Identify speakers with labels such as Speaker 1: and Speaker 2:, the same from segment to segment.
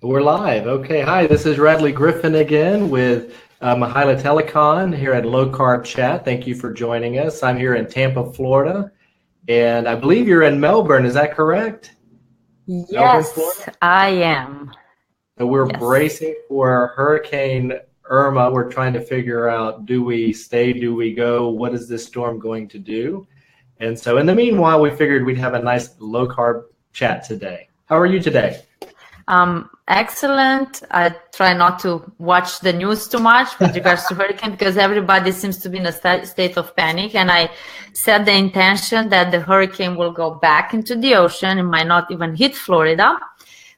Speaker 1: We're live. Okay. Hi, this is Radley Griffin again with Mihaela Telecan here at Low Carb Chat. Thank you for joining us. I'm here in Tampa, Florida, and I believe you're in Melbourne. Is that correct? Melbourne, Florida?
Speaker 2: Yes, I am.
Speaker 1: So we're
Speaker 2: Yes.
Speaker 1: bracing for Hurricane Irma. We're trying to figure out, do we stay, do we go? What is this storm going to do? And so in the meanwhile, we figured we'd have a nice low carb chat today. How are you today?
Speaker 2: Excellent. I try not to watch the news too much with regards to hurricane because everybody seems to be in a state of panic. And I set the intention that the hurricane will go back into the ocean. It might not even hit Florida.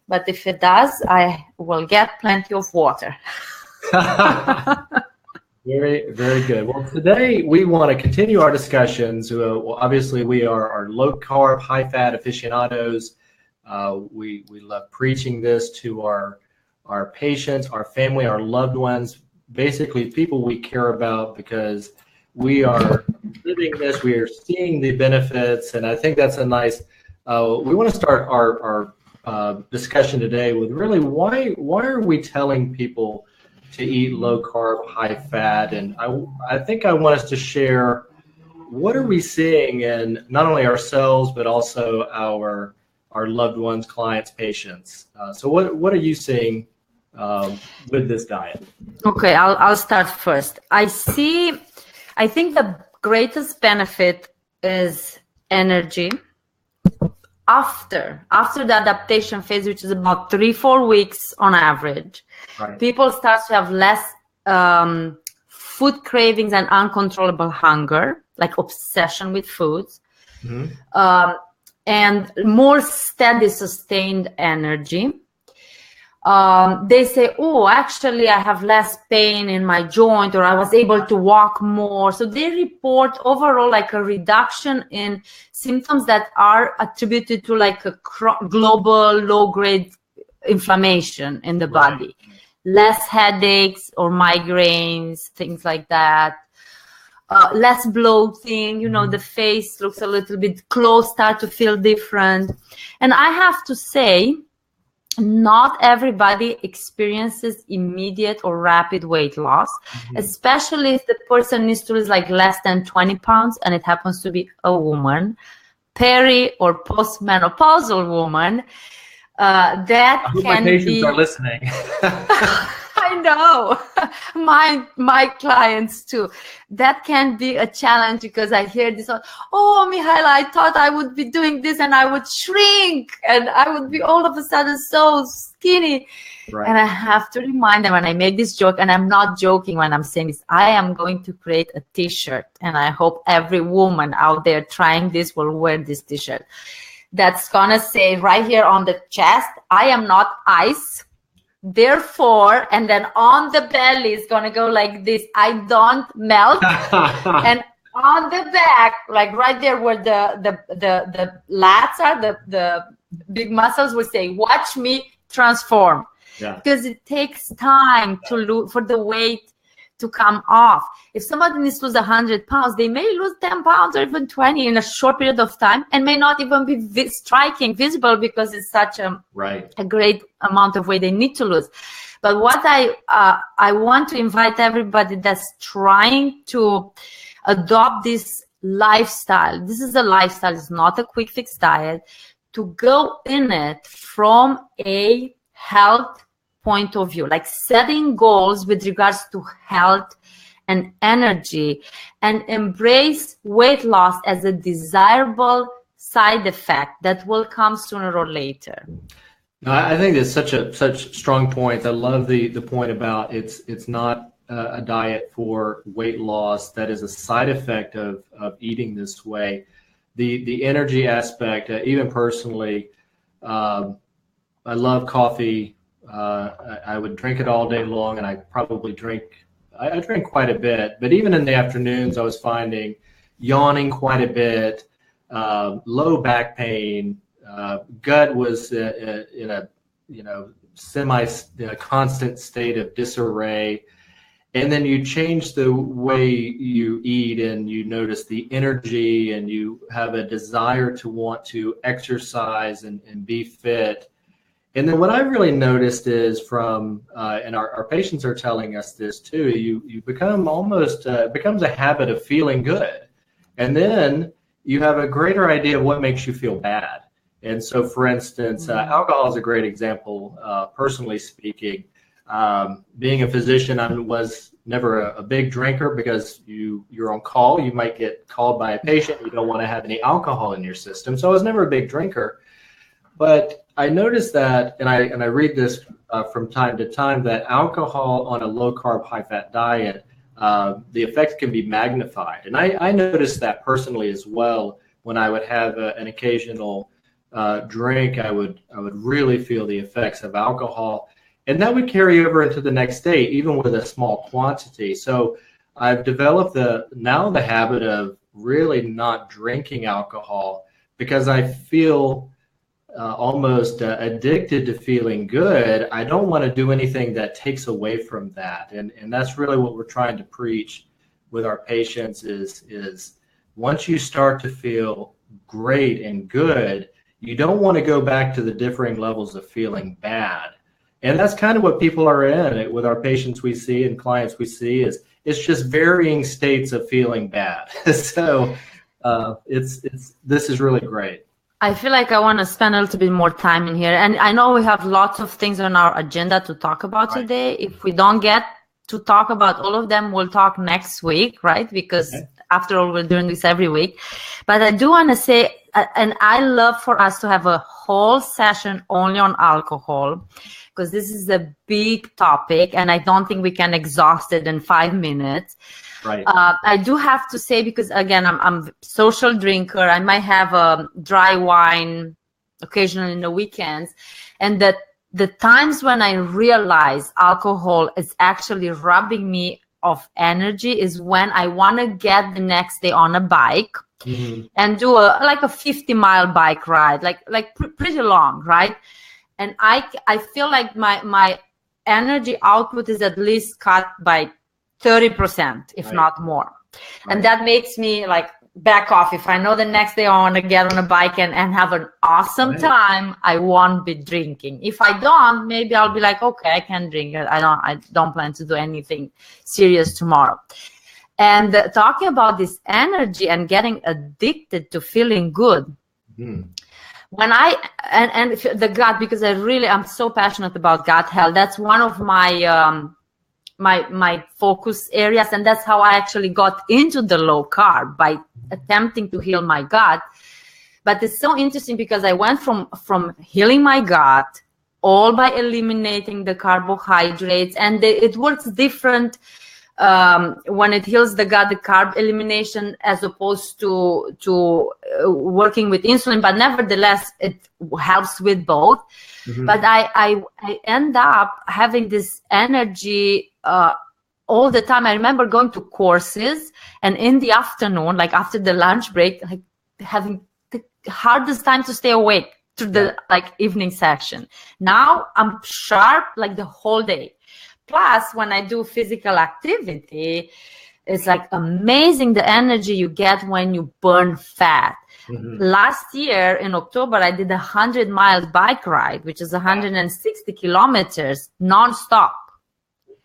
Speaker 2: But if it does, I will get plenty of water.
Speaker 1: Very, very good. Well, today we want to continue our discussions. Well, obviously, we are low carb, high fat aficionados. We love preaching this to our patients, our family, our loved ones, basically people we care about, because we are living this, we are seeing the benefits, and I think that's a nice. We want to start our discussion today with really why are we telling people to eat low carb, high fat, and I think I want us to share what are we seeing in not only ourselves but also our loved ones, clients, patients. So what are you seeing with this diet?
Speaker 2: Okay, I'll start first. I think the greatest benefit is energy after the adaptation phase, which is about 3-4 weeks on average.
Speaker 1: Right.
Speaker 2: People start to have less food cravings and uncontrollable hunger, like obsession with foods. Mm-hmm. And more steady, sustained energy. They say, oh, actually, I have less pain in my joint, or I was able to walk more. So they report overall like a reduction in symptoms that are attributed to like a global low-grade inflammation in the body. Less headaches or migraines, things like that. Less bloating, the face looks a little bit, clothes start to feel different. And I have to say, not everybody experiences immediate or rapid weight loss, especially if the person needs to lose like less than 20 pounds and it happens to be a woman, peri or postmenopausal woman. That
Speaker 1: I hope
Speaker 2: can
Speaker 1: my patients
Speaker 2: be...
Speaker 1: are listening.
Speaker 2: I know, my clients too. That can be a challenge because I hear this, oh, Mihaela, I thought I would be doing this and I would shrink and I would be all of a sudden so skinny. Right. And I have to remind them when I make this joke, and I'm not joking when I'm saying this, I am going to create a t-shirt, and I hope every woman out there trying this will wear this t-shirt. That's gonna say right here on the chest, I am not ice. Therefore, and then on the belly is gonna go like this, I don't melt. And on the back, like right there where the lats are, the big muscles will say, watch me transform. Yeah. Because it takes time for the weight to come off. If somebody needs to lose 100 pounds, they may lose 10 pounds or even 20 in a short period of time and may not even be visible because it's such a great amount of weight they need to lose. But what I want to invite everybody that's trying to adopt this lifestyle, this is a lifestyle, it's not a quick fix diet, to go in it from a health point of view, like setting goals with regards to health and energy, and embrace weight loss as a desirable side effect that will come sooner or later.
Speaker 1: No, I think that's such strong points. I love the point about it's not a diet for weight loss. That is a side effect of eating this way. The energy aspect, even personally, I love coffee. I would drink it all day long, and I probably drink quite a bit. But even in the afternoons, I was finding yawning quite a bit, low back pain, gut was in a semi constant state of disarray. And then you change the way you eat, and you notice the energy, and you have a desire to want to exercise and be fit. And then what I've really noticed is from, and our patients are telling us this too, you become almost, becomes a habit of feeling good. And then you have a greater idea of what makes you feel bad. And so, for instance, alcohol is a great example, personally speaking. Being a physician, I was never a big drinker because you're on call. You might get called by a patient. You don't want to have any alcohol in your system. So I was never a big drinker. But I noticed that, and I read this from time to time, that alcohol on a low-carb, high-fat diet, the effects can be magnified. And I noticed that personally as well. When I would have an occasional drink, I would really feel the effects of alcohol. And that would carry over into the next day, even with a small quantity. So I've developed now the habit of really not drinking alcohol because I feel almost addicted to feeling good. I don't want to do anything that takes away from that. And that's really what we're trying to preach with our patients is once you start to feel great and good, you don't want to go back to the differing levels of feeling bad. And that's kind of what people are in with our patients we see and clients we see is it's just varying states of feeling bad. So this is really great.
Speaker 2: I feel like I want to spend a little bit more time in here. And I know we have lots of things on our agenda to talk about today. If we don't get to talk about all of them, we'll talk next week, right? Because after all, we're doing this every week. But I do want to say, and I love for us to have a whole session only on alcohol, because this is a big topic and I don't think we can exhaust it in 5 minutes.
Speaker 1: Right.
Speaker 2: I do have to say, because again, I'm a social drinker. I might have a dry wine occasionally in the weekends. And the times when I realize alcohol is actually robbing me of energy is when I want to get the next day on a bike and do a 50-mile bike ride, pretty long, right? And I feel like my energy output is at least cut by 30%, if not more. Right. And that makes me back off. If I know the next day I want to get on a bike and have an awesome time, I won't be drinking. If I don't, maybe I'll be like, okay, I can drink. I don't plan to do anything serious tomorrow. And talking about this energy and getting addicted to feeling good. When and the gut, because I'm so passionate about gut health. That's one of my my focus areas, and that's how I actually got into the low carb, by attempting to heal my gut. But it's so interesting because I went from healing my gut all by eliminating the carbohydrates, and it works different when it heals the gut, the carb elimination, as opposed to working with insulin. But nevertheless, it helps with both. But I end up having this energy all the time. I remember going to courses, and in the afternoon, after the lunch break, having the hardest time to stay awake through the evening session. Now I'm sharp the whole day. Plus, when I do physical activity, it's amazing the energy you get when you burn fat. Last year in October, I did 100-mile bike ride, which is 160 kilometers nonstop.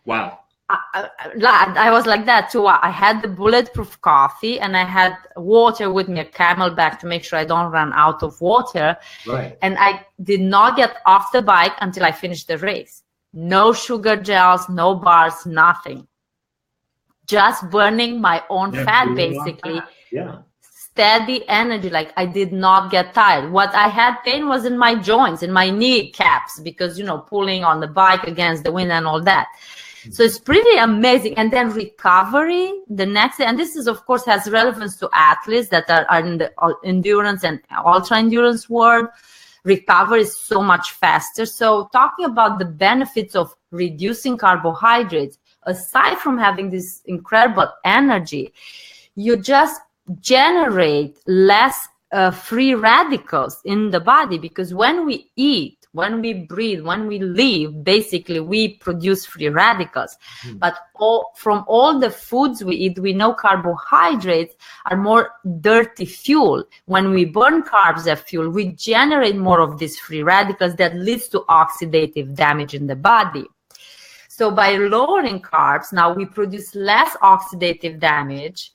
Speaker 1: Wow.
Speaker 2: I was like that too. I had the bulletproof coffee and I had water with me, a Camelback, to make sure I don't run out of water.
Speaker 1: Right.
Speaker 2: And I did not get off the bike until I finished the race. No sugar gels, no bars, nothing. Just burning my own fat, basically.
Speaker 1: Yeah.
Speaker 2: Steady energy. I did not get tired. What I had pain was in my joints, in my knee caps, because, pulling on the bike against the wind and all that. So it's pretty amazing. And then recovery the next day. And this is, of course, has relevance to athletes that are in the endurance and ultra endurance world. Recovery is so much faster. So talking about the benefits of reducing carbohydrates, aside from having this incredible energy, you just generate less free radicals in the body, because when we eat, when we breathe, when we live, basically we produce free radicals. But from all the foods we eat, we know carbohydrates are more dirty fuel. When we burn carbs as fuel, we generate more of these free radicals that leads to oxidative damage in the body. So by lowering carbs, now we produce less oxidative damage,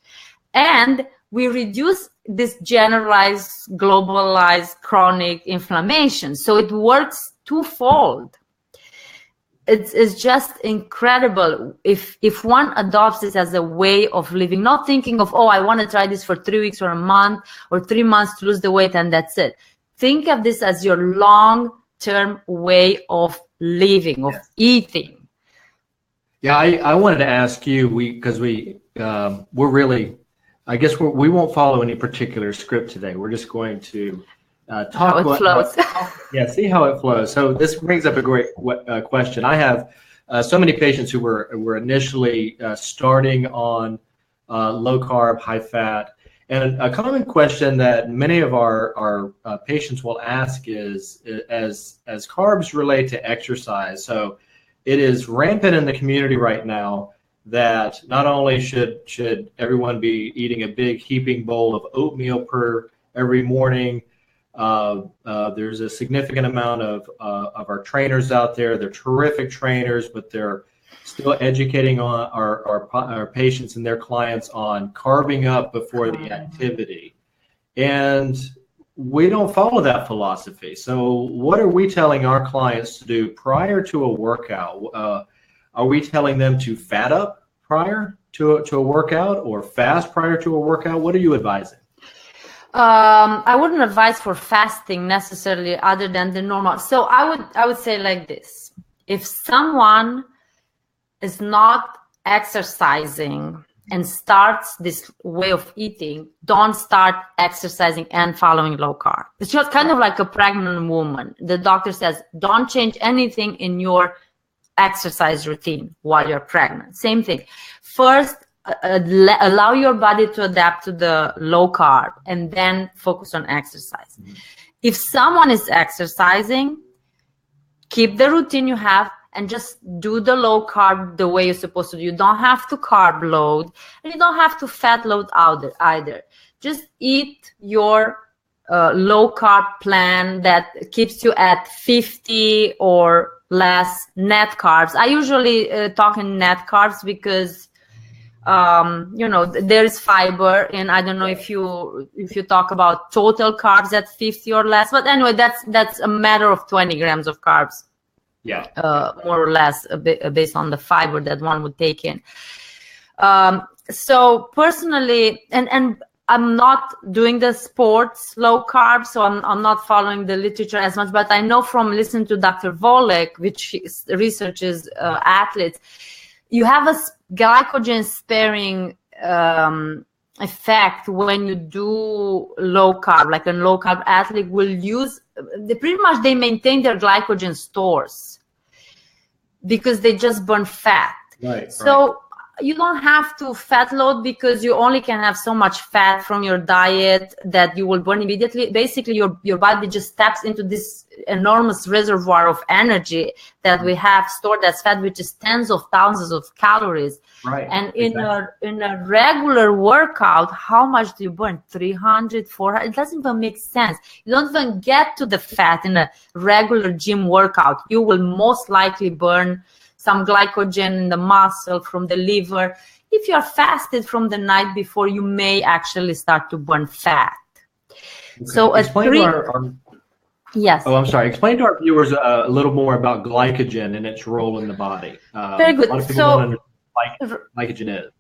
Speaker 2: and we reduce this generalized, globalized, chronic inflammation. So it works twofold. It's just incredible if one adopts this as a way of living, not thinking of, oh, I want to try this for 3 weeks or a month or 3 months to lose the weight and that's it. Think of this as your long-term way of living, of eating.
Speaker 1: Yeah, I wanted to ask you, because we're really, I guess we won't follow any particular script today. We're just going to talk
Speaker 2: how it flows.
Speaker 1: See how it flows. So this brings up a great question. I have so many patients who were initially starting on low carb, high fat, and a common question that many of our patients will ask is, as carbs relate to exercise. So it is rampant in the community right now that not only should everyone be eating a big heaping bowl of oatmeal every morning. There's a significant amount of our trainers out there. They're terrific trainers, but they're still educating on our patients and their clients on carving up before the activity. And we don't follow that philosophy. So what are we telling our clients to do prior to a workout? Are we telling them to fat up prior to a workout or fast prior to a workout? What are you advising?
Speaker 2: I wouldn't advise for fasting necessarily, other than the normal. So I would say like this: if someone is not exercising and starts this way of eating, don't start exercising and following low carb. It's just kind of like a pregnant woman. The doctor says, don't change anything in your exercise routine while you're pregnant. Same thing. First, allow your body to adapt to the low carb and then focus on exercise. If someone is exercising, keep the routine you have and just do the low carb the way you're supposed to do. You don't have to carb load and you don't have to fat load either. Just eat your low carb plan that keeps you at 50 or less net carbs. I usually talk in net carbs because there is fiber, and I don't know if you talk about total carbs at 50 or less, but anyway, that's a matter of 20 grams of carbs. Yeah, more or less based on the fiber that one would take in. So personally, and I'm not doing the sports low carb, so I'm not following the literature as much, but I know from listening to Dr. Volek, which researches athletes, you have a glycogen sparing effect when you do low carb. Like a low carb athlete will use, they maintain their glycogen stores because they just burn fat. Right. So you don't have to fat load because you only can have so much fat from your diet that you will burn immediately. Basically, your body just taps into this enormous reservoir of energy that we have stored as fat, which is tens of thousands of calories. Right. And in a regular workout, how much do you burn? 300, 400? It doesn't even make sense. You don't even get to the fat in a regular gym workout. You will most likely burn some glycogen in the muscle from the liver. If you're fasted from the night before, you may actually start to burn fat. Okay. So yes.
Speaker 1: Oh, I'm sorry. Explain to our viewers a little more about glycogen and its role in the body.
Speaker 2: Very good.
Speaker 1: A lot of people don't understand what glycogen is.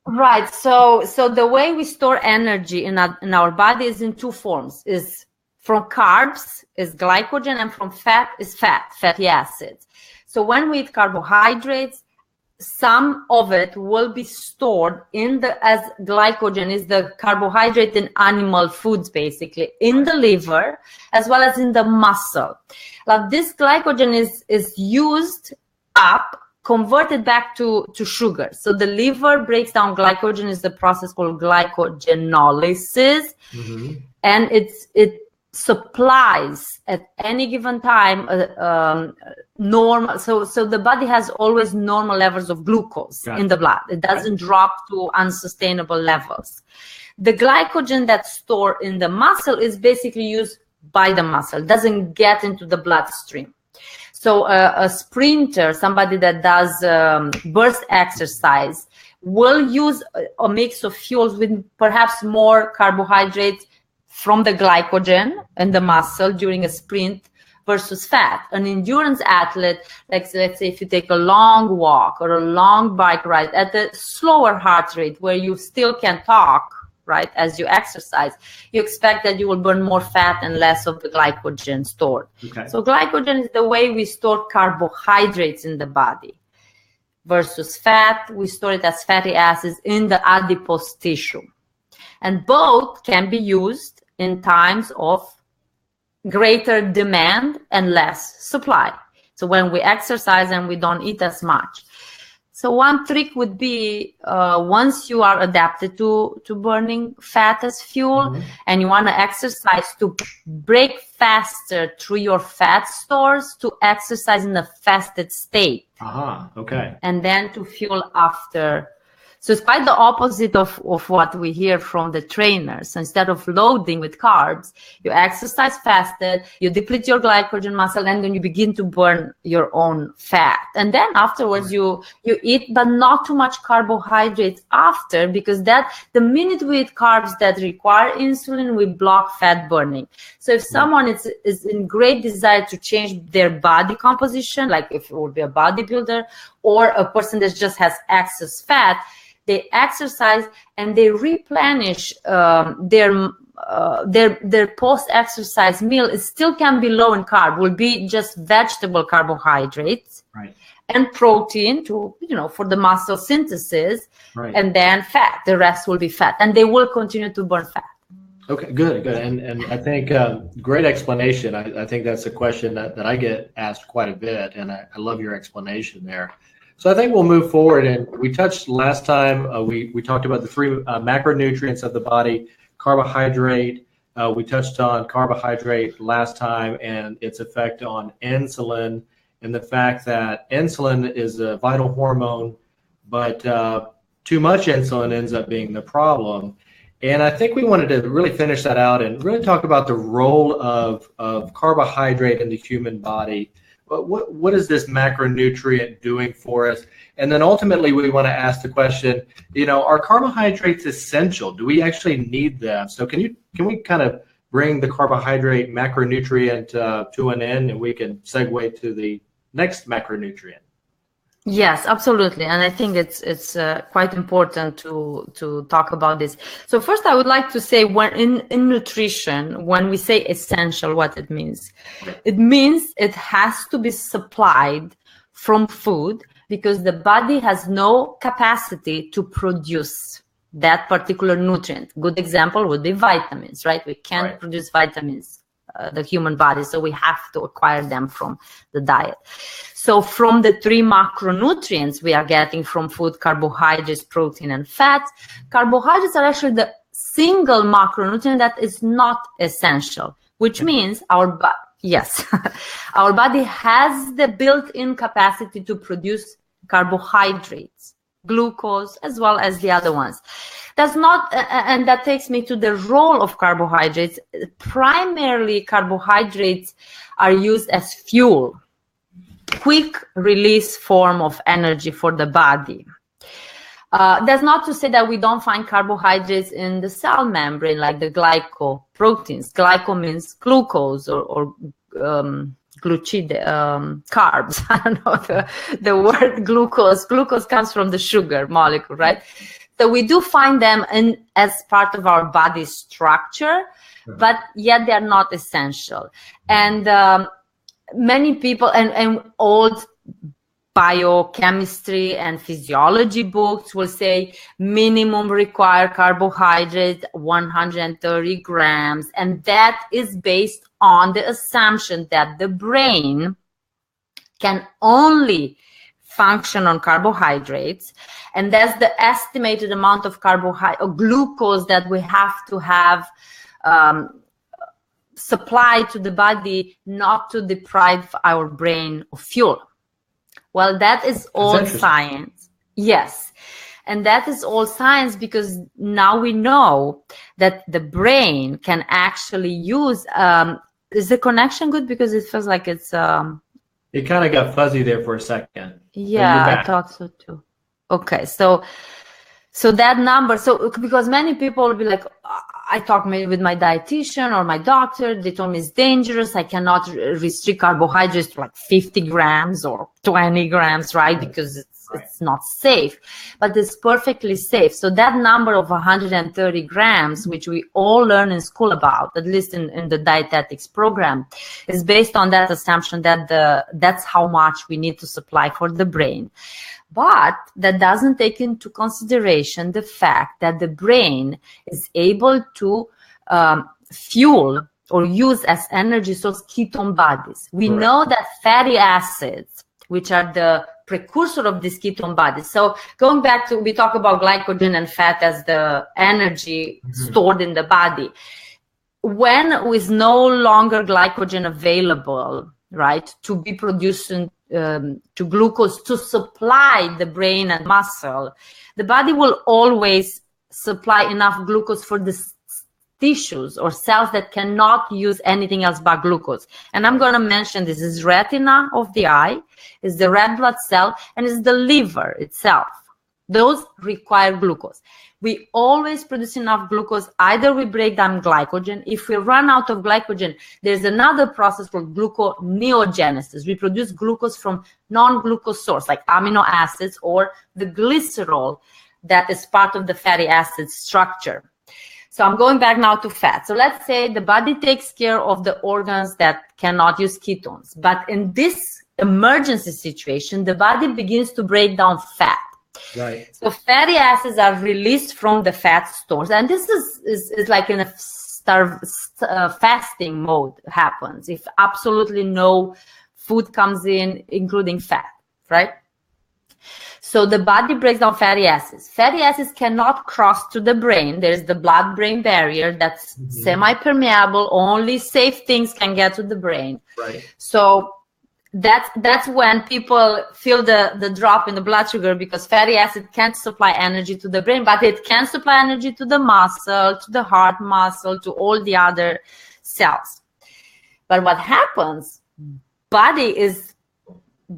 Speaker 2: Right. So the way we store energy in our body is in two forms: is from carbs is glycogen, and from fat is fatty acids. So when we eat carbohydrates, some of it will be stored as glycogen, is the carbohydrate in animal foods, basically, in the liver, as well as in the muscle. Now, this glycogen is used up, converted back to sugar. So the liver breaks down glycogen, is the process called glycogenolysis. Mm-hmm. and it supplies at any given time normal. So the body has always normal levels of glucose in the blood. It doesn't drop to unsustainable levels. The glycogen that's stored in the muscle is basically used by the muscle, doesn't get into the bloodstream. So a sprinter, somebody that does burst exercise, will use a mix of fuels with perhaps more carbohydrates from the glycogen in the muscle during a sprint versus fat. An endurance athlete, like let's say if you take a long walk or a long bike ride at a slower heart rate where you still can talk, right, as you exercise, you expect that you will burn more fat and less of the glycogen stored. Okay. So glycogen is the way we store carbohydrates in the body. Versus fat, we store it as fatty acids in the adipose tissue. And both can be used in times of greater demand and less supply. So when we exercise and we don't eat as much. So one trick would be once you are adapted to burning fat as fuel and you want to exercise, to break faster through your fat stores, to exercise in a fasted state. Okay. And then to fuel after. So it's quite the opposite of what we hear from the trainers. So instead of loading with carbs, you exercise fasted, you deplete your glycogen muscle, and then you begin to burn your own fat. And then afterwards you eat, but not too much carbohydrates after, because that the minute we eat carbs that require insulin, we block fat burning. So if someone is in great desire to change their body composition, like if it would be a bodybuilder or a person that just has excess fat, they exercise and they replenish their post-exercise meal. It still can be low in carb, will be just vegetable carbohydrates, and protein to, for the muscle synthesis, and then fat. The rest will be fat, and they will continue to burn fat.
Speaker 1: Okay, good. And I think great explanation. I think that's a question that I get asked quite a bit, and I love your explanation there. So I think we'll move forward, and we touched last time, we talked about the three macronutrients of the body, carbohydrate. We touched on carbohydrate last time and its effect on insulin, and the fact that insulin is a vital hormone, but too much insulin ends up being the problem. And I think we wanted to really finish that out and really talk about the role of carbohydrate in the human body. What is this macronutrient doing for us? And then ultimately we want to ask the question, are carbohydrates essential? Do we actually need them? So can we kind of bring the carbohydrate macronutrient to an end, and we can segue to the next macronutrient?
Speaker 2: Yes, absolutely. And I think it's quite important to talk about this. So first I would like to say, when in nutrition, when we say essential, what it means. It means it has to be supplied from food, because the body has no capacity to produce that particular nutrient. Good example would be vitamins, right? We can't produce vitamins, the human body, so we have to acquire them from the diet. So from the three macronutrients we are getting from food, carbohydrates, protein, and fat, carbohydrates are actually the single macronutrient that is not essential, which means our body has the built-in capacity to produce carbohydrates, glucose, as well as the other ones. That's not, and that takes me to the role of carbohydrates. Primarily, carbohydrates are used as fuel, quick release form of energy for the body. That's not to say that we don't find carbohydrates in the cell membrane, like the glycoproteins. Glyco means glucose or carbs. I don't know the word glucose. Glucose comes from the sugar molecule, right? So we do find them as part of our body structure, but yet they are not essential. And many people and old biochemistry and physiology books will say minimum required carbohydrate 130 grams, and that is based on the assumption that the brain can only function on carbohydrates, and that's the estimated amount of carbohydrate or glucose that we have to have supply to the body, not to deprive our brain of fuel. Well, that is all science. Yes. And that is all science, because now we know that the brain can actually use, is the connection good? Because it feels like it's...
Speaker 1: It kind of got fuzzy there for a second.
Speaker 2: Yeah, I thought so too. Okay, so that number, because many people will be like, I talked maybe with my dietitian or my doctor, they told me it's dangerous, I cannot restrict carbohydrates to like 50 grams or 20 grams, right? Because it's not safe, but it's perfectly safe. So that number of 130 grams, which we all learn in school about, at least in the dietetics program, is based on that assumption that that's how much we need to supply for the brain. But that doesn't take into consideration the fact that the brain is able to fuel or use as energy source ketone bodies. We know that fatty acids, which are the precursor of these ketone bodies. So going back to, we talk about glycogen and fat as the energy stored in the body. When with no longer glycogen available, right, to be produced to glucose to supply the brain and muscle, the body will always supply enough glucose for the tissues or cells that cannot use anything else but glucose. And I'm going to mention this is retina of the eye, is the red blood cell, and is the liver itself. Those require glucose. We always produce enough glucose. Either we break down glycogen. If we run out of glycogen, there's another process called gluconeogenesis. We produce glucose from non-glucose source, like amino acids or the glycerol that is part of the fatty acid structure. So I'm going back now to fat. So let's say the body takes care of the organs that cannot use ketones. But in this emergency situation, the body begins to break down fat.
Speaker 1: Right.
Speaker 2: So fatty acids are released from the fat stores. And this is like in a fasting mode happens if absolutely no food comes in, including fat, right? So the body breaks down fatty acids. Fatty acids cannot cross to the brain. There's the blood-brain barrier that's semi-permeable. Only safe things can get to the brain.
Speaker 1: Right.
Speaker 2: So that's when people feel the drop in the blood sugar, because fatty acid can't supply energy to the brain, but it can supply energy to the muscle, to the heart muscle, to all the other cells. But what happens, body is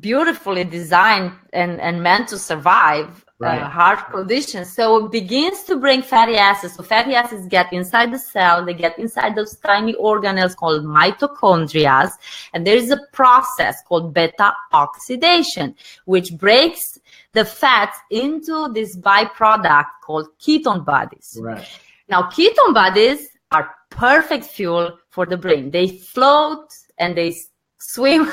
Speaker 2: beautifully designed and meant to survive hard conditions. So it begins to bring fatty acids. So fatty acids get inside the cell. They get inside those tiny organelles called mitochondria. And there is a process called beta oxidation, which breaks the fats into this byproduct called ketone bodies.
Speaker 1: Right.
Speaker 2: Now, ketone bodies are perfect fuel for the brain. They float and they swim.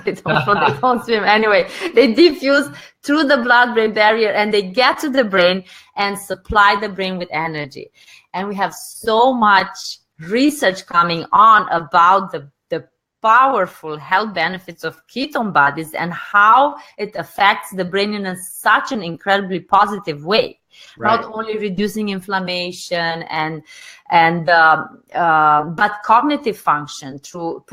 Speaker 2: They don't swim anyway. They diffuse through the blood-brain barrier and they get to the brain and supply the brain with energy. And we have so much research coming on about the powerful health benefits of ketone bodies and how it affects the brain in such an incredibly positive way. Right. Not only reducing inflammation but cognitive function through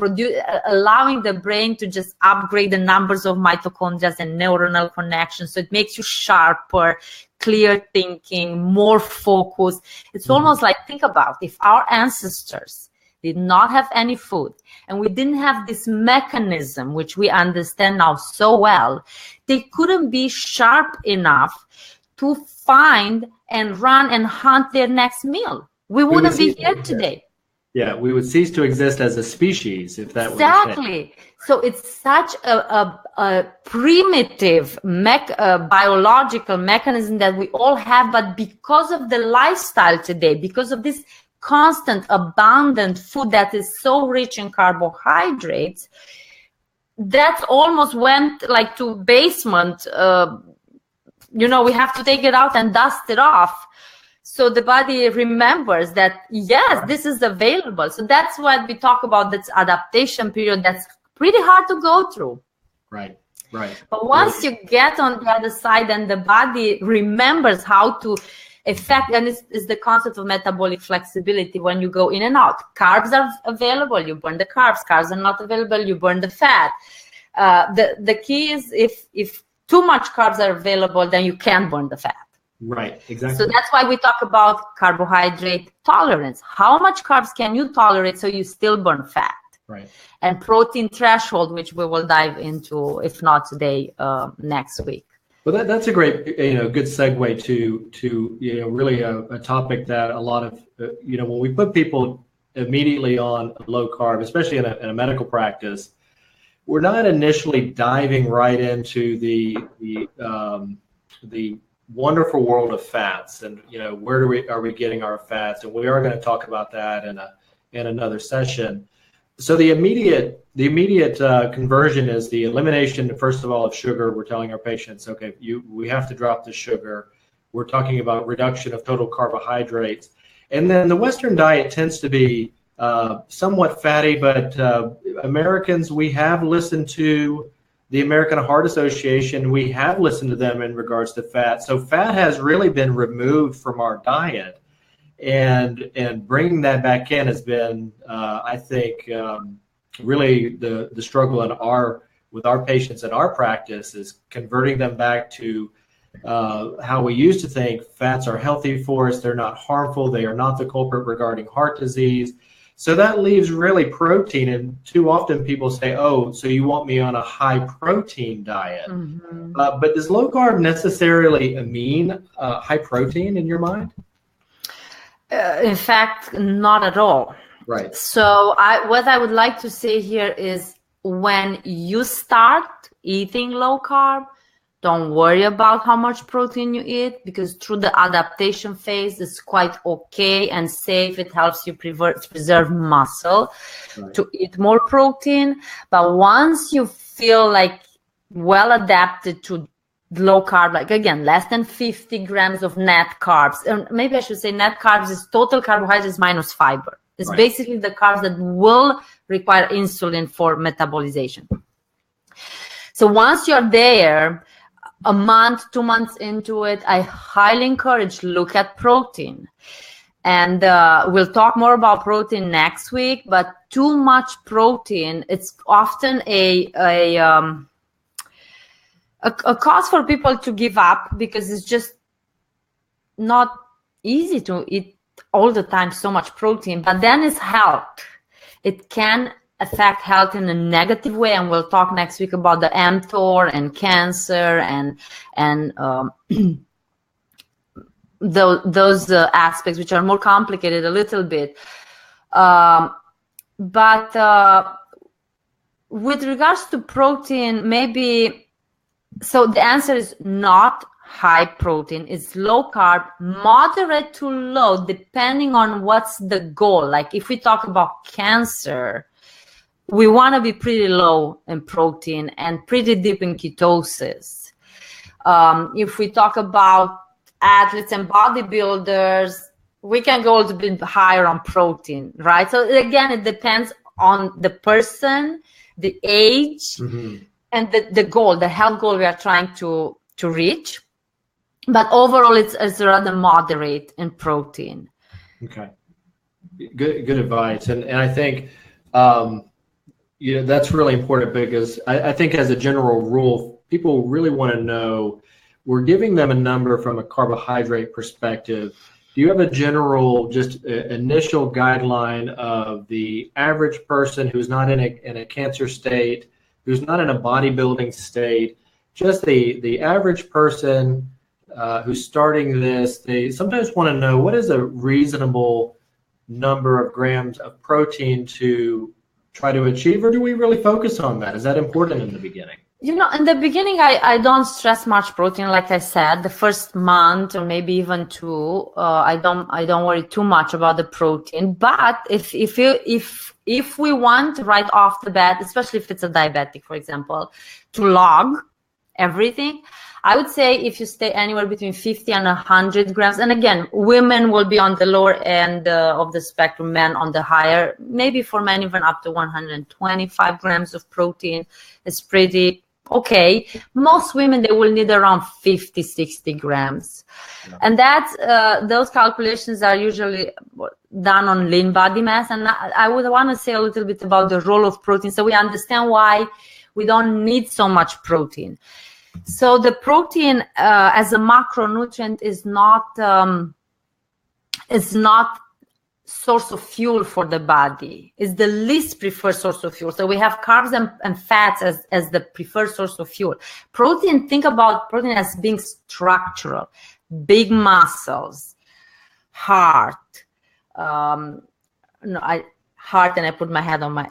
Speaker 2: allowing the brain to just upgrade the numbers of mitochondria and neuronal connections. So it makes you sharper, clear thinking, more focused. It's almost like, think about if our ancestors did not have any food and we didn't have this mechanism, which we understand now so well, they couldn't be sharp enough to find and run and hunt their next meal. We wouldn't be here today.
Speaker 1: Yeah, we would cease to exist as a species if that were
Speaker 2: exactly. So it's such a primitive biological mechanism that we all have, but because of the lifestyle today, because of this constant abundant food that is so rich in carbohydrates, that almost went like to basement. We have to take it out and dust it off. So the body remembers that, yes, this is available. So that's what we talk about, this adaptation period that's pretty hard to go through.
Speaker 1: Right.
Speaker 2: But once you get on the other side and the body remembers how to effect, and it's the concept of metabolic flexibility when you go in and out. Carbs are available, you burn the carbs. Carbs are not available, you burn the fat. The key is if too much carbs are available, then you can't burn the fat.
Speaker 1: Right, exactly.
Speaker 2: So that's why we talk about carbohydrate tolerance. How much carbs can you tolerate so you still burn fat?
Speaker 1: Right.
Speaker 2: And protein threshold, which we will dive into, if not today, next week.
Speaker 1: Well, that's a great, good segue to really a topic that a lot of, when we put people immediately on low carb, especially in a medical practice, we're not initially diving right into the wonderful world of fats and, where are we getting our fats? And we are going to talk about that in another session. So the immediate conversion is the elimination, first of all, of sugar. We're telling our patients, okay, we have to drop the sugar. We're talking about reduction of total carbohydrates. And then the Western diet tends to be somewhat fatty, but Americans, we have listened to the American Heart Association. We have listened to them in regards to fat. So fat has really been removed from our diet. And bringing that back in has been, I think, really the struggle with our patients in our practice is converting them back to how we used to think fats are healthy for us. They're not harmful. They are not the culprit regarding heart disease. So that leaves really protein. And too often people say, oh, so you want me on a high protein diet. Mm-hmm. But does low carb necessarily mean high protein in your mind?
Speaker 2: In fact, not at all.
Speaker 1: Right.
Speaker 2: So what I would like to say here is when you start eating low carb, don't worry about how much protein you eat, because through the adaptation phase, it's quite okay and safe. It helps you preserve muscle to eat more protein. But once you feel like well adapted to low carb, like again, less than 50 grams of net carbs. And maybe I should say net carbs is total carbohydrates minus fiber. It's basically the carbs that will require insulin for metabolization. So once you're there, a month, 2 months into it, I highly encourage look at protein. And we'll talk more about protein next week, but too much protein, it's often a cause for people to give up because it's just not easy to eat all the time so much protein. But then it's health. It can affect health in a negative way, and we'll talk next week about the mTOR and cancer and those aspects which are more complicated a little bit. But with regards to protein, maybe. So the answer is not high protein. It's low carb, moderate to low, depending on what's the goal. Like if we talk about cancer, we want to be pretty low in protein and pretty deep in ketosis. If we talk about athletes and bodybuilders, we can go a little bit higher on protein, right? So again, it depends on the person, the age, and the goal, the health goal we are trying to reach. But overall, it's rather moderate in protein.
Speaker 1: Okay. Good advice. And I think, that's really important because I think as a general rule, people really want to know, we're giving them a number from a carbohydrate perspective. Do you have a general, just initial guideline of the average person who's not in a cancer state, who's not in a bodybuilding state, just the average person who's starting this, they sometimes want to know what is a reasonable number of grams of protein to try to achieve, or do we really focus on that? Is that important in the beginning?
Speaker 2: In the beginning, I don't stress much protein. Like I said, the first month or maybe even two, I don't worry too much about the protein. But if we want right off the bat, especially if it's a diabetic, for example, to log everything, I would say if you stay anywhere between 50 and 100 grams, and again, women will be on the lower end of the spectrum, men on the higher, maybe for men even up to 125 grams of protein is pretty Okay, most women, they will need around 50, 60 grams. Yeah. And that's, those calculations are usually done on lean body mass. And I would want to say a little bit about the role of protein, so we understand why we don't need so much protein. So the protein as a macronutrient is not source of fuel for the body. It's the least preferred source of fuel. So we have carbs and fats as the preferred source of fuel. Protein, think about protein as being structural, big muscles, heart. Heart, and I put my hands on my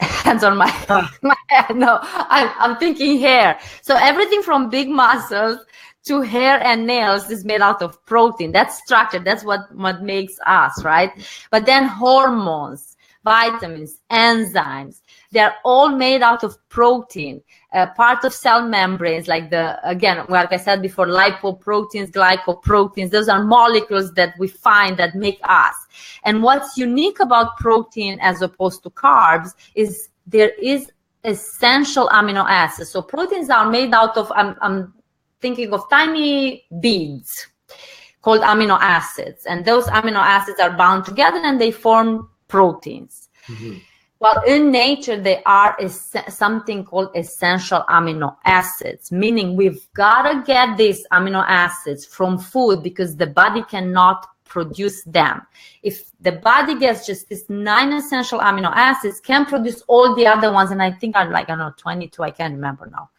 Speaker 2: head. No, I'm thinking hair. So everything from big muscles to hair and nails is made out of protein. That's structure. That's what makes us, right? But then hormones, vitamins, enzymes, they're all made out of protein, part of cell membranes, like like I said before, lipoproteins, glycoproteins. Those are molecules that we find that make us. And what's unique about protein as opposed to carbs is there is essential amino acids. So proteins are made out of, I'm thinking of tiny beads called amino acids. And those amino acids are bound together and they form proteins. Mm-hmm. Well, in nature, they are something called essential amino acids, meaning we've got to get these amino acids from food because the body cannot produce them. If the body gets just these 9 essential amino acids, can produce all the other ones. And I think are 22. I can't remember now.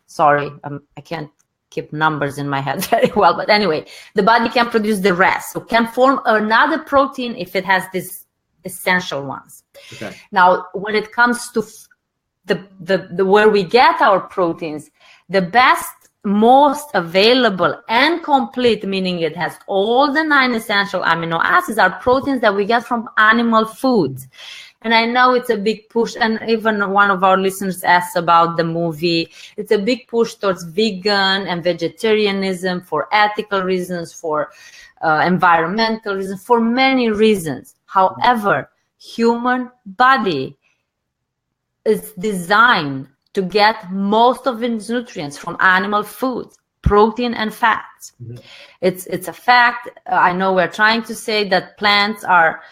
Speaker 2: Sorry, I can't keep numbers in my head very well. But anyway, the body can produce the rest. So can form another protein if it has these essential ones. Okay. Now, when it comes to the where we get our proteins, the best, most available and complete, meaning it has all the 9 essential amino acids, are proteins that we get from animal foods. And I know it's a big push, and even one of our listeners asked about the movie. It's a big push towards vegan and vegetarianism for ethical reasons, for environmental reasons, for many reasons. However, human body is designed to get most of its nutrients from animal foods, protein and fats. Mm-hmm. It's a fact. I know we're trying to say that plants are,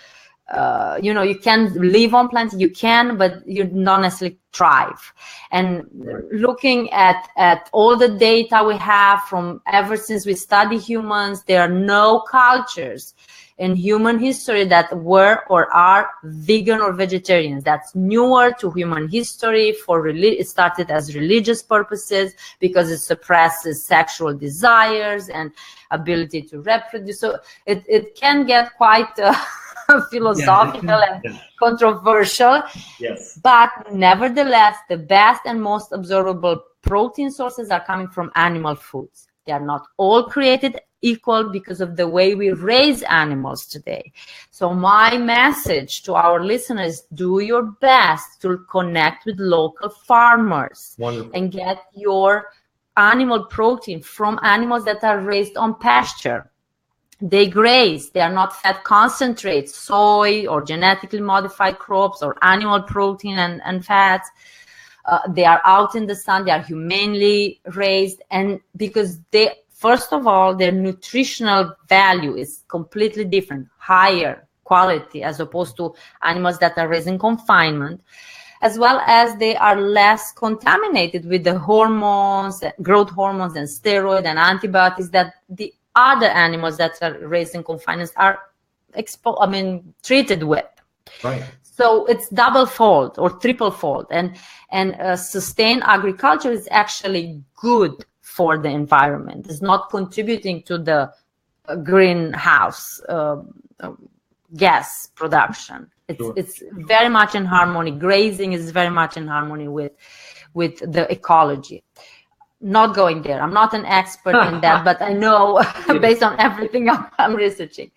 Speaker 2: you can live on plants, you can, but you don't necessarily thrive. And looking at all the data we have from ever since we study humans, there are no cultures in human history that were or are vegan or vegetarians. That's newer to human history. It started as religious purposes because it suppresses sexual desires and ability to reproduce. So it can get quite philosophical and controversial. Yes. But nevertheless, the best and most absorbable protein sources are coming from animal foods. They are not all created equal because of the way we raise animals today. So my message to our listeners, do your best to connect with local farmers. Wonderful. And get your animal protein from animals that are raised on pasture. They graze. They are not fat concentrates, soy or genetically modified crops or animal protein and fats. They are out in the sun. They are humanely raised. And because first of all, their nutritional value is completely different, higher quality as opposed to animals that are raised in confinement, as well as they are less contaminated with the hormones, growth hormones and steroids and antibiotics that the other animals that are raised in confinement are treated with. Right. So it's double-fold or triple-fold. And sustained agriculture is actually good for the environment. It's not contributing to the greenhouse gas production. It's very much in harmony. Grazing is very much in harmony with the ecology. Not going there. I'm not an expert in that, but I know based on everything I'm researching.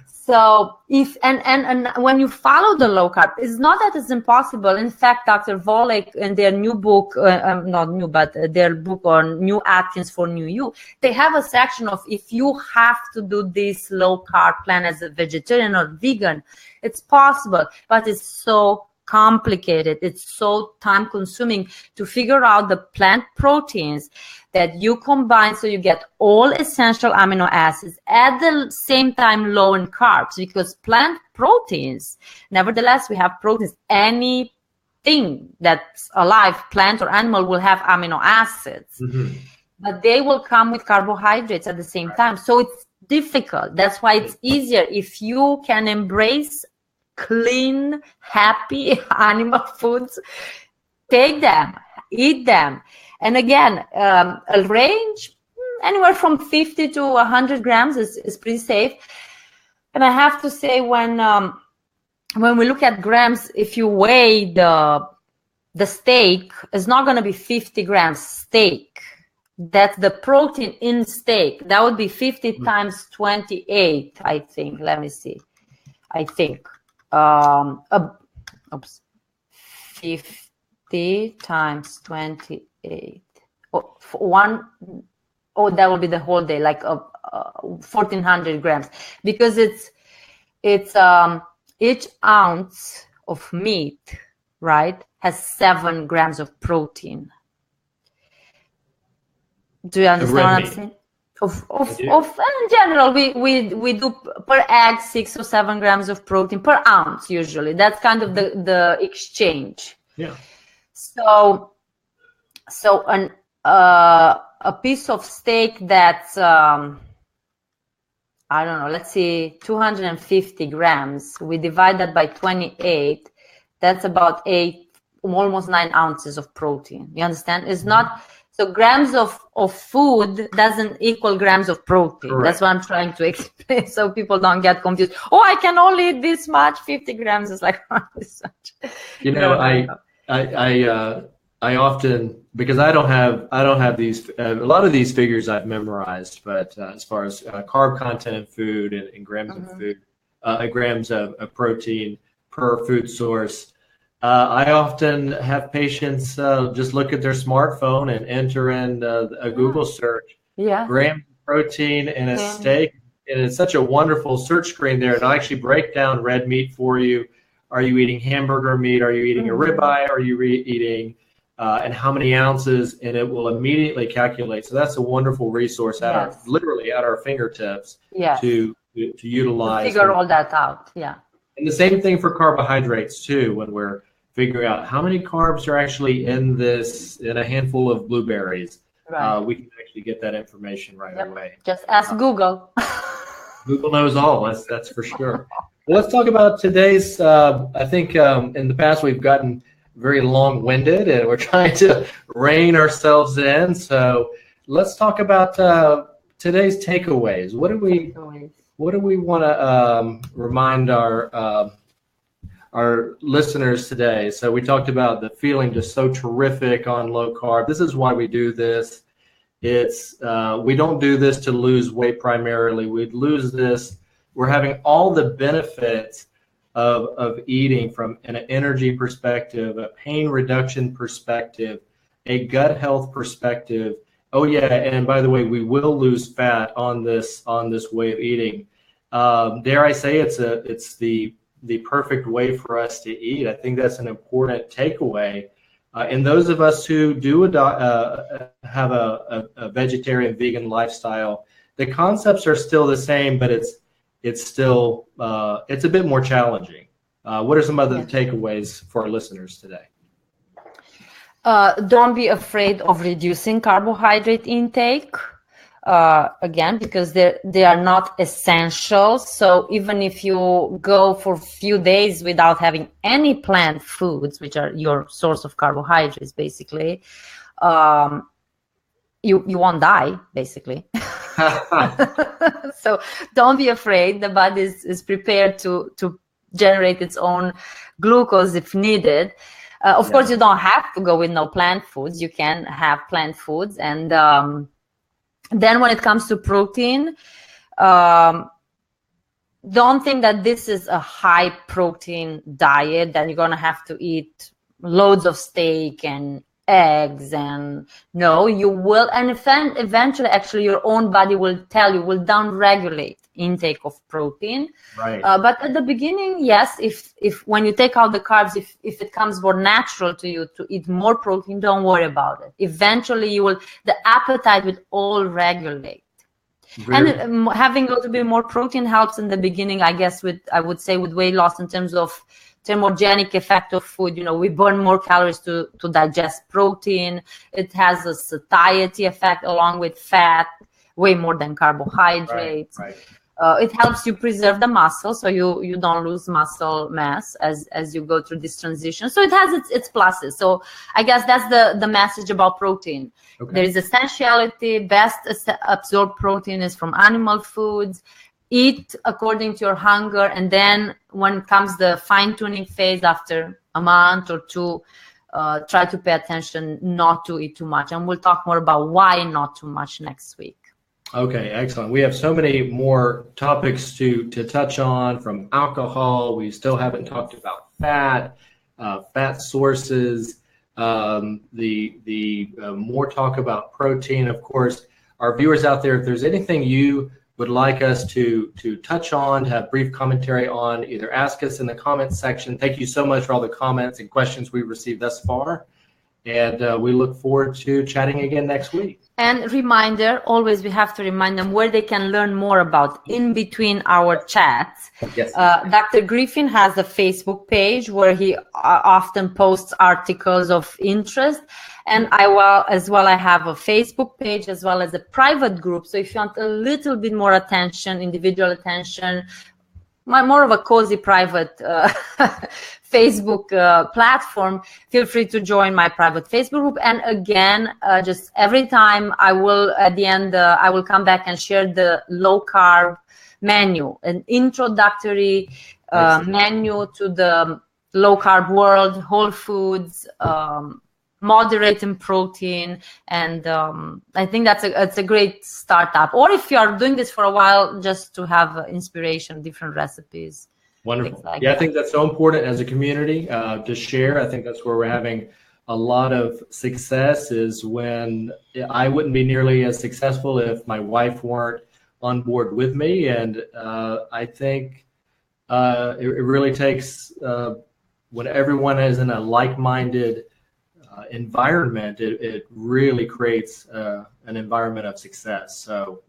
Speaker 2: So and when you follow the low carb, it's not that it's impossible. In fact, Dr. Volek in their new book, not new, but their book on New Atkins for New You, they have a section of if you have to do this low carb plan as a vegetarian or vegan, it's possible, but it's so complicated. It's so time consuming to figure out the plant proteins that you combine so you get all essential amino acids at the same time low in carbs, because plant proteins, nevertheless, we have proteins. Anything that's alive, plant or animal, will have amino acids, but they will come with carbohydrates at the same time. So it's difficult. That's why it's easier if you can embrace clean, happy animal foods. Take them, eat them. And again, a range anywhere from 50 to 100 grams is pretty safe. And I have to say, when we look at grams, if you weigh the steak, it's not going to be 50 grams steak. That's the protein in steak. That would be 50 times 28, I think. Let me see. I think. 50 times 28. That will be the whole day, like 1,400 grams, because it's each ounce of meat, right, has 7 grams of protein. Do you understand what I'm saying? In general, we do per egg 6 or 7 grams of protein per ounce usually. That's kind of the exchange.
Speaker 1: Yeah.
Speaker 2: So a piece of steak that's I don't know, let's see, 250 grams. We divide that by 28. That's about almost 9 ounces of protein. You understand? It's not. So grams of food doesn't equal grams of protein.
Speaker 1: Correct.
Speaker 2: That's what I'm trying to explain, so people don't get confused. Oh, I can only eat this much. 50 grams is like this much.
Speaker 1: You know, I often, because I don't have these a lot of these figures I've memorized, but as far as carb content in food and grams of food, grams of protein per food source. I often have patients just look at their smartphone and enter in a Google search, grams of protein in a steak, and it's such a wonderful search screen there. It'll actually break down red meat for you. Are you eating hamburger meat? Are you eating a ribeye? Are you eating and how many ounces? And it will immediately calculate. So that's a wonderful resource literally at our fingertips to utilize.
Speaker 2: To figure all that out. Yeah.
Speaker 1: And the same thing for carbohydrates too, when we're figuring out how many carbs are actually in a handful of blueberries. Right. We can actually get that information right away.
Speaker 2: Just ask Google.
Speaker 1: Google knows all. That's for sure. Well, let's talk about today's. I think in the past we've gotten very long-winded, and we're trying to rein ourselves in. So let's talk about today's takeaways. What do we want to remind our listeners today? So we talked about the feeling just so terrific on low carb. This is why we do this. It's we don't do this to lose weight primarily. We'd lose this. We're having all the benefits of eating from an energy perspective, a pain reduction perspective, a gut health perspective. Oh yeah, and by the way, we will lose fat on this way of eating. Dare I say it's the perfect way for us to eat. I think that's an important takeaway. And those of us who do have a vegetarian vegan lifestyle, the concepts are still the same, but it's still it's a bit more challenging. What are some other takeaways for our listeners today?
Speaker 2: Don't be afraid of reducing carbohydrate intake. Again, because they are not essential. So even if you go for a few days without having any plant foods, which are your source of carbohydrates, basically, you won't die, basically. So don't be afraid. The body is prepared to generate its own glucose if needed. Of course, you don't have to go with no plant foods. You can have plant foods. And then when it comes to protein, don't think that this is a high protein diet, that you're going to have to eat loads of steak and eggs. And no, you will. And eventually, actually, your own body will tell you, will down regulate intake of protein.
Speaker 1: Right.
Speaker 2: But at the beginning, yes, if when you take out the carbs, if it comes more natural to you to eat more protein, don't worry about it. Eventually, the appetite will all regulate. Really? And having a little bit more protein helps in the beginning, I guess, I would say with weight loss in terms of thermogenic effect of food. We burn more calories to digest protein. It has a satiety effect along with fat, way more than carbohydrates.
Speaker 1: Right.
Speaker 2: It helps you preserve the muscle, so you don't lose muscle mass as you go through this transition. So it has its pluses. So I guess that's the message about protein. Okay. There is essentiality. Best absorbed protein is from animal foods. Eat according to your hunger, and then when comes the fine-tuning phase after a month or two, try to pay attention not to eat too much. And we'll talk more about why not too much next week.
Speaker 1: Okay, excellent. We have so many more topics to touch on, from alcohol. We still haven't talked about fat sources, the more talk about protein. Of course, our viewers out there, if there's anything you would like us to touch on, to have brief commentary on, either ask us in the comments section. Thank you so much for all the comments and questions we've received thus far. And we look forward to chatting again next week.
Speaker 2: And reminder, always we have to remind them where they can learn more about in between our chats.
Speaker 1: Yes.
Speaker 2: Dr. Griffin has a Facebook page where he often posts articles of interest. And I have a Facebook page as well as a private group. So if you want a little bit more attention, individual attention, more of a cozy private Facebook platform, feel free to join my private Facebook group. And again, just every time at the end, I will come back and share the low carb menu, an introductory menu to the low carb world, whole foods, moderate in protein, and I think it's a great startup. Or if you are doing this for a while, just to have inspiration, different recipes.
Speaker 1: Wonderful. I think that's so important as a community to share. I think that's where we're having a lot of success, is when I wouldn't be nearly as successful if my wife weren't on board with me. And I think it really takes, when everyone is in a like-minded environment, it really creates an environment of success. So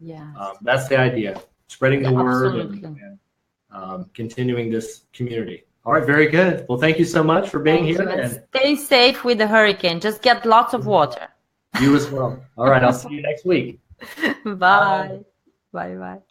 Speaker 1: that's the idea, spreading the word and continuing this community. All right, very good. Well, thank you so much for being here. And
Speaker 2: stay safe with the hurricane. Just get lots of water.
Speaker 1: You as well. All right, I'll see you next week.
Speaker 2: Bye. Bye.